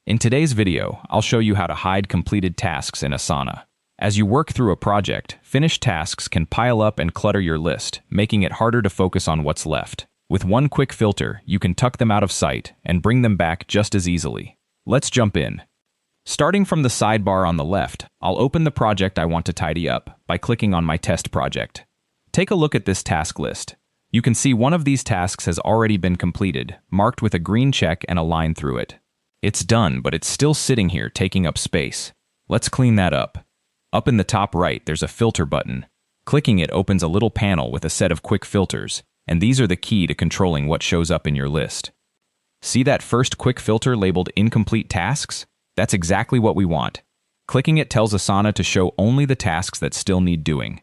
In today's video, I'll show you how to hide completed tasks in Asana. As you work through a project, finished tasks can pile up and clutter your list, making it harder to focus on what's left. With one quick filter, you can tuck them out of sight and bring them back just as easily. Let's jump in. Starting from the sidebar on the left, I'll open the project I want to tidy up by clicking on my test project. Take a look at this task list. You can see one of these tasks has already been completed, marked with a green check and a line through it. It's done, but it's still sitting here taking up space. Let's clean that up. Up in the top right, there's a filter button. Clicking it opens a little panel with a set of quick filters, and these are the key to controlling what shows up in your list. See that first quick filter labeled Incomplete Tasks? That's exactly what we want. Clicking it tells Asana to show only the tasks that still need doing.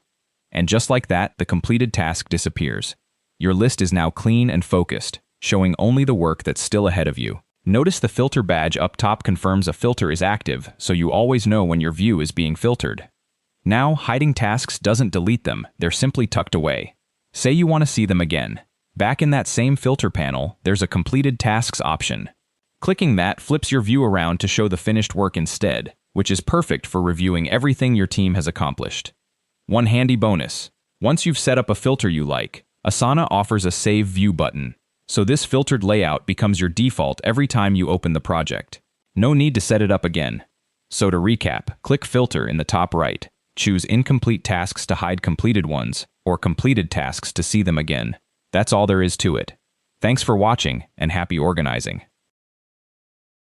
And just like that, the completed task disappears. Your list is now clean and focused, showing only the work that's still ahead of you. Notice the filter badge up top confirms a filter is active, so you always know when your view is being filtered. Now, hiding tasks doesn't delete them, they're simply tucked away. Say you want to see them again. Back in that same filter panel, there's a Completed Tasks option. Clicking that flips your view around to show the finished work instead, which is perfect for reviewing everything your team has accomplished. One handy bonus: once you've set up a filter you like, Asana offers a Save View button. So this filtered layout becomes your default every time you open the project. No need to set it up again. So to recap, click Filter in the top right. Choose Incomplete Tasks to hide completed ones, or Completed Tasks to see them again. That's all there is to it. Thanks for watching, and happy organizing.